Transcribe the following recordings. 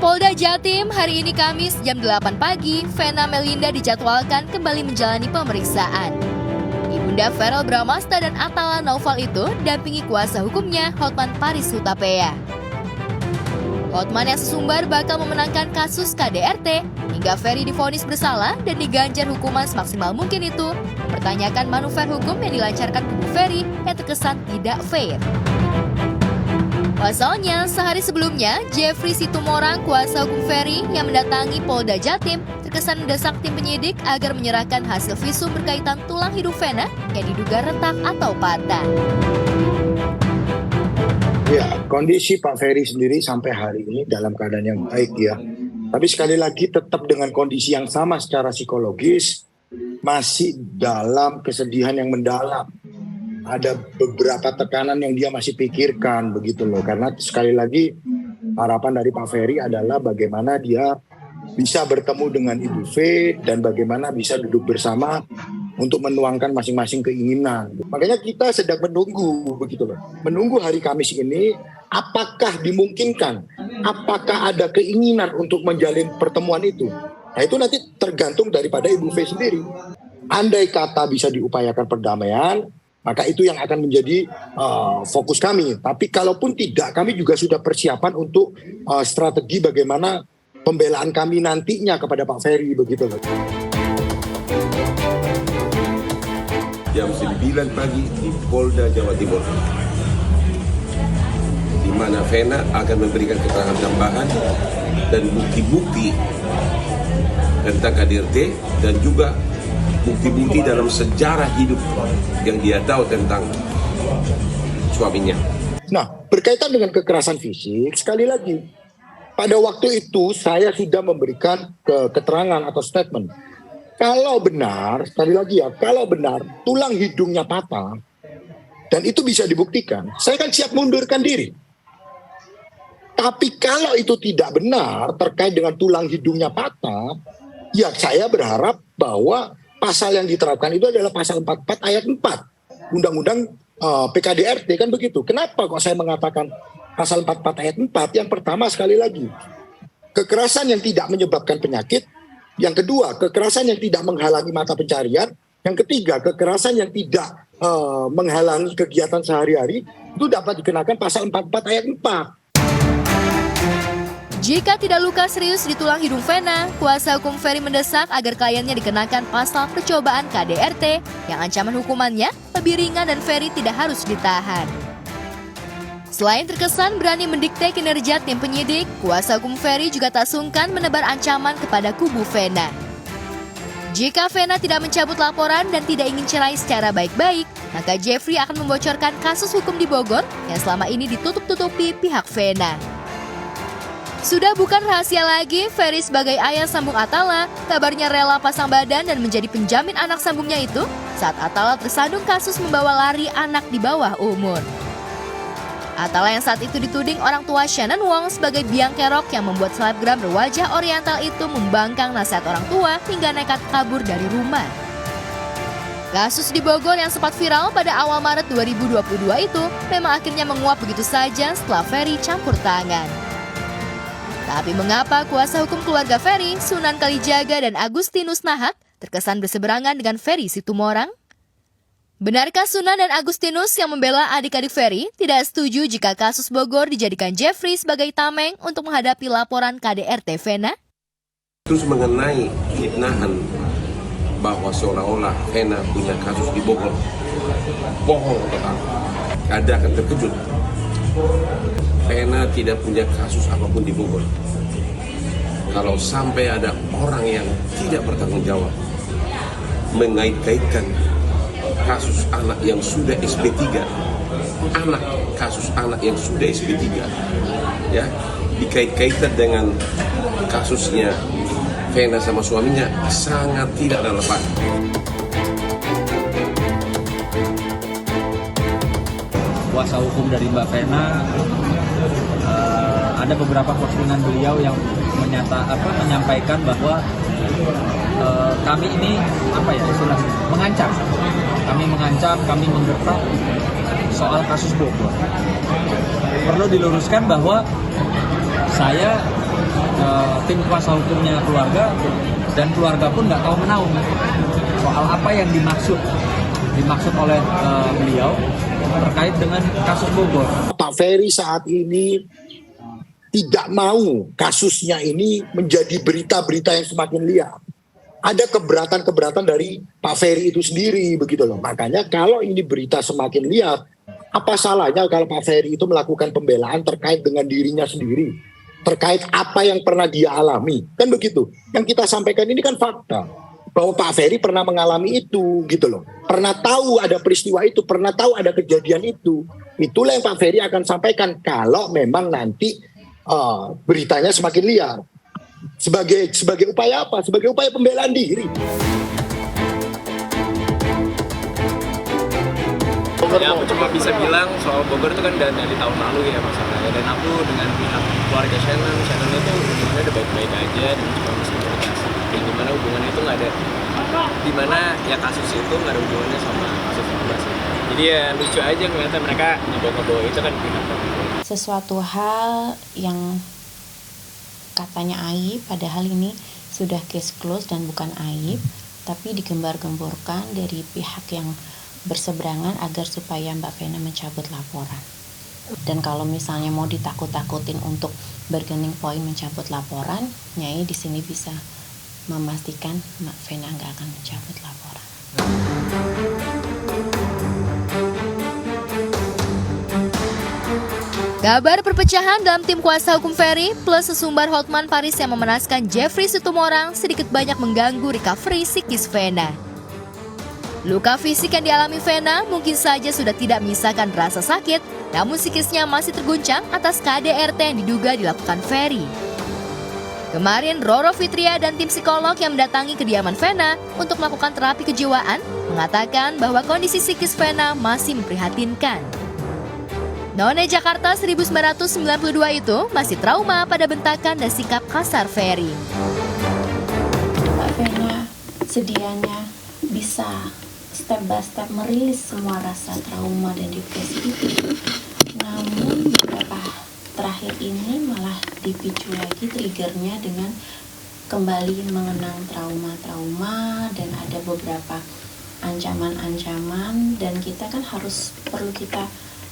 Polda Jatim hari ini Kamis jam 8 pagi, Vena Melinda dijadwalkan kembali menjalani pemeriksaan. Ibunda Verrel Bramasta dan Atala Naufal itu dampingi kuasa hukumnya Hotman Paris Hutapea. Hotman yang sesumbar bakal memenangkan kasus KDRT hingga Ferry divonis bersalah dan diganjar hukuman semaksimal mungkin itu mempertanyakan manuver hukum yang dilancarkan kubu Ferry yang terkesan tidak fair. Pasalnya, sehari sebelumnya, Jeffrey Situmorang, kuasa hukum Ferry yang mendatangi Polda Jatim, terkesan mendesak tim penyidik agar menyerahkan hasil visum berkaitan tulang hidup Vena yang diduga retak atau patah. Ya, kondisi Pak Ferry sendiri sampai hari ini dalam keadaan yang baik ya. Tapi sekali lagi tetap dengan kondisi yang sama secara psikologis, masih dalam kesedihan yang mendalam. Ada beberapa tekanan yang dia masih pikirkan begitu loh. Karena sekali lagi harapan dari Pak Ferry adalah bagaimana dia bisa bertemu dengan Ibu V dan bagaimana bisa duduk bersama untuk menuangkan masing-masing keinginan. Makanya kita sedang menunggu begitu loh. Menunggu hari Kamis ini apakah dimungkinkan, apakah ada keinginan untuk menjalin pertemuan itu. Nah itu nanti tergantung daripada Ibu V sendiri. Andai kata bisa diupayakan perdamaian, maka itu yang akan menjadi fokus kami. Tapi kalaupun tidak, kami juga sudah persiapan untuk strategi bagaimana pembelaan kami nantinya kepada Pak Ferry begitu loh. Jam 9 pagi di Polda Jawa Timur, di mana Vena akan memberikan keterangan tambahan dan bukti-bukti tentang KDRT dan juga bukti-bukti dalam sejarah hidup yang dia tahu tentang suaminya. Nah, berkaitan dengan kekerasan fisik, sekali lagi, pada waktu itu saya sudah memberikan keterangan atau statement. Kalau benar, sekali lagi ya, kalau benar tulang hidungnya patah dan itu bisa dibuktikan, saya kan siap mundurkan diri. Tapi kalau itu tidak benar terkait dengan tulang hidungnya patah, ya saya berharap bahwa pasal yang diterapkan itu adalah pasal 44 ayat 4 Undang-Undang PKDRT kan begitu. Kenapa kok saya mengatakan pasal 44 ayat 4? Yang pertama sekali lagi, kekerasan yang tidak menyebabkan penyakit. Yang kedua, kekerasan yang tidak menghalangi mata pencarian. Yang ketiga, kekerasan yang tidak menghalangi kegiatan sehari-hari itu dapat dikenakan pasal 44 ayat 4. Jika tidak luka serius di tulang hidung Vena, kuasa hukum Ferry mendesak agar kliennya dikenakan pasal percobaan KDRT yang ancaman hukumannya lebih ringan dan Ferry tidak harus ditahan. Selain terkesan berani mendikte kinerja tim penyidik, kuasa hukum Ferry juga tak sungkan menebar ancaman kepada kubu Vena. Jika Vena tidak mencabut laporan dan tidak ingin cerai secara baik-baik, maka Jeffrey akan membocorkan kasus hukum di Bogor yang selama ini ditutup-tutupi pihak Vena. Sudah bukan rahasia lagi, Ferry sebagai ayah sambung Atala kabarnya rela pasang badan dan menjadi penjamin anak sambungnya itu saat Atala tersandung kasus membawa lari anak di bawah umur. Atala yang saat itu dituding orang tua Shannon Wong sebagai biang kerok yang membuat selebgram berwajah oriental itu membangkang nasihat orang tua hingga nekat kabur dari rumah. Kasus di Bogor yang sempat viral pada awal Maret 2022 itu memang akhirnya menguap begitu saja setelah Ferry campur tangan. Tapi mengapa kuasa hukum keluarga Ferry, Sunan Kalijaga dan Agustinus Nahak terkesan berseberangan dengan Ferry Situmorang? Benarkah Sunan dan Agustinus yang membela adik-adik Ferry tidak setuju jika kasus Bogor dijadikan Jeffrey sebagai tameng untuk menghadapi laporan KDRT Vena? Terus mengenai fitnahan bahwa seolah-olah Vena punya kasus di Bogor, bohong total. Anda akan terkejut. Vena tidak punya kasus apapun di Bogor. Kalau sampai ada orang yang tidak bertanggung jawab mengait-kaitkan kasus anak yang sudah SP3, kasus anak yang sudah SP3, ya, dikait-kaitkan dengan kasusnya Vena sama suaminya, sangat tidak relevan. Kuasa hukum dari Mbak Vena, ada beberapa postingan beliau yang menyampaikan bahwa kami ini mengancam, kami menggertak soal kasus Bogor. Perlu diluruskan bahwa saya tim kuasa hukumnya keluarga, dan keluarga pun nggak tahu menahu soal apa yang dimaksud oleh beliau terkait dengan kasus Bogor. Pak Ferry saat ini tidak mau kasusnya ini menjadi berita-berita yang semakin liar. Ada keberatan-keberatan dari Pak Ferry itu sendiri begitu loh. Makanya kalau ini berita semakin liar, apa salahnya kalau Pak Ferry itu melakukan pembelaan terkait dengan dirinya sendiri, terkait apa yang pernah dia alami, kan begitu. Yang kita sampaikan ini kan fakta bahwa Pak Ferry pernah mengalami itu gitu loh. Pernah tahu ada peristiwa itu, pernah tahu ada kejadian itu. Itulah yang Pak Ferry akan sampaikan kalau memang nanti beritanya semakin liar. Sebagai upaya apa? Sebagai upaya pembelaan diri. Ya, aku cuma bisa bilang soal Bogor itu kan dari tahun lalu ya masalahnya, dan aku dengan pihak keluarga Shannon itu hubungannya udah baik-baik aja dan cuma bisa komunikasi. Dan gimana hubungannya itu nggak ada, dimana ya kasus itu nggak ada hubungannya sama kasus Bogor. Jadi ya lucu aja ngeliatnya mereka ngebawa itu kan pihak. Sesuatu hal yang katanya aib, padahal ini sudah case close dan bukan aib, tapi digembar-gemborkan dari pihak yang berseberangan agar supaya Mbak Vena mencabut laporan. Dan kalau misalnya mau ditakut-takutin untuk bargaining point mencabut laporan, Nyai di sini bisa memastikan Mbak Vena nggak akan mencabut laporan. Kabar perpecahan dalam tim kuasa hukum Ferry plus sesumbar Hotman Paris yang memenaskan Jeffrey Situmorang sedikit banyak mengganggu recovery psikis Vena. Luka fisik yang dialami Vena mungkin saja sudah tidak menyisakan rasa sakit, namun psikisnya masih terguncang atas KDRT yang diduga dilakukan Ferry. Kemarin Roro Fitria dan tim psikolog yang mendatangi kediaman Vena untuk melakukan terapi kejiwaan mengatakan bahwa kondisi psikis Vena masih memprihatinkan. None Jakarta 1992 itu masih trauma pada bentakan dan sikap kasar Ferry. Mbak Vena sedianya bisa step by step merilis semua rasa trauma dan depresi itu. Namun beberapa terakhir ini malah dipicu lagi triggernya dengan kembali mengenang trauma-trauma dan ada beberapa ancaman-ancaman, dan kita kan perlu kita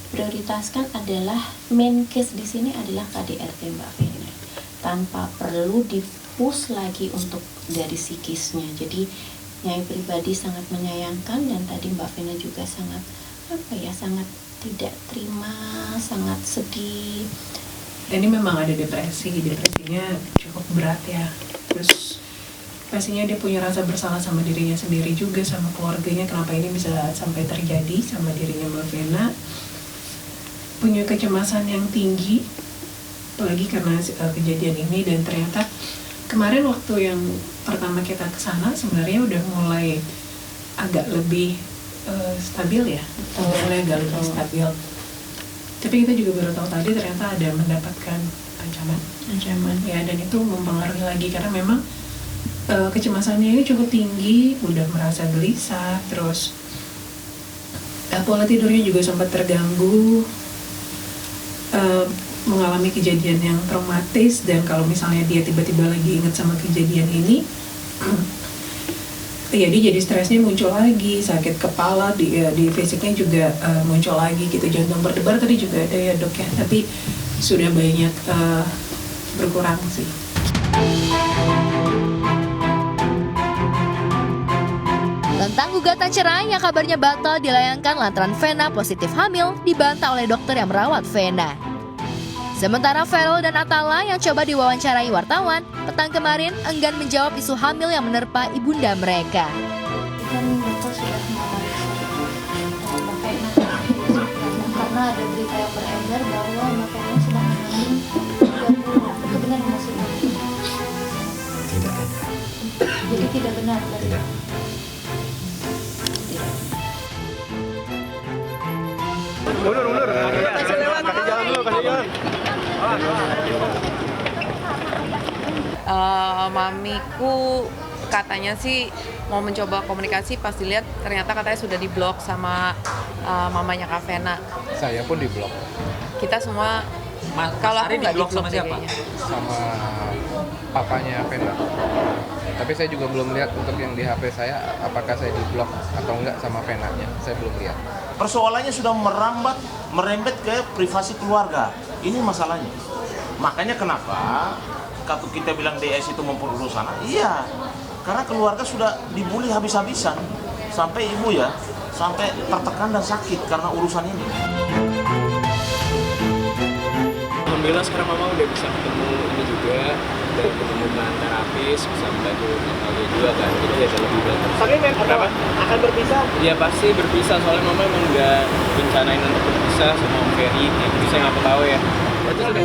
prioritaskan adalah main case di sini adalah KDRT Mbak Vena, tanpa perlu dipush lagi untuk dari psikisnya. Jadi Nyai pribadi sangat menyayangkan, dan tadi Mbak Vena juga sangat tidak terima, sangat sedih. Dan ini memang ada depresinya cukup berat ya. Terus pastinya dia punya rasa bersalah sama dirinya sendiri juga, sama keluarganya, kenapa ini bisa sampai terjadi sama dirinya Mbak Vena. Punya kecemasan yang tinggi, apalagi karena kejadian ini. Dan ternyata kemarin waktu yang pertama kita kesana sebenarnya udah mulai agak lebih stabil ya, mulai agak lebih stabil. Tapi kita juga baru tahu tadi ternyata ada mendapatkan ancaman ya, dan itu mempengaruhi lagi karena memang kecemasannya ini cukup tinggi, udah merasa gelisah, terus pola tidurnya juga sempat terganggu. Mengalami kejadian yang traumatis, dan kalau misalnya dia tiba-tiba lagi ingat sama kejadian ini, ya dia jadi stresnya muncul lagi, sakit kepala, di fisiknya juga muncul lagi gitu, jantung berdebar tadi juga ada ya dok ya, tapi sudah banyak berkurang sih. Tentang gugatan cerai yang kabarnya batal dilayangkan lantaran Vena positif hamil dibantah oleh dokter yang merawat Vena. Sementara Ferel dan Atala yang coba diwawancarai wartawan petang kemarin enggan menjawab isu hamil yang menerpa ibunda mereka. Kan dokter sudah Mbak Vena karena ada berita yang beredar bahwa Mbak Vena sedang mengandung 3 bulan. Itu benar nggak sih? Tidak ada. Jadi tidak benar tadi. Mundur. Kasih jalan dulu. Mamiku katanya sih mau mencoba komunikasi, pas dilihat ternyata katanya sudah diblok sama mamanya Kak Vena. Saya pun diblok. Kita semua Kalau aku Ari nggak di-blok di-blok sama siapa? kayaknya. Sama papanya Vena. Tapi saya juga belum lihat untuk yang di HP saya apakah saya diblok atau enggak sama Venanya. Saya belum lihat. Persoalannya sudah merembet ke privasi keluarga. Ini masalahnya. Makanya kenapa kalau kita bilang DS itu memperurus anak? Iya, karena keluarga sudah dibully habis-habisan. Sampai ibu ya, sampai tertekan dan sakit karena urusan ini. Alhamdulillah sekarang mama udah bisa ketemu ini juga, dan ketemu dengan terapis, bisa membantu dia juga kan, jadi ya lebih banyak. Tapi kenapa? Akan berpisah? Ya pasti berpisah, soalnya mama emang nggak rencanain untuk berpisah sama Om Ferry, ya itu saya nggak tahu ya. Itu sudah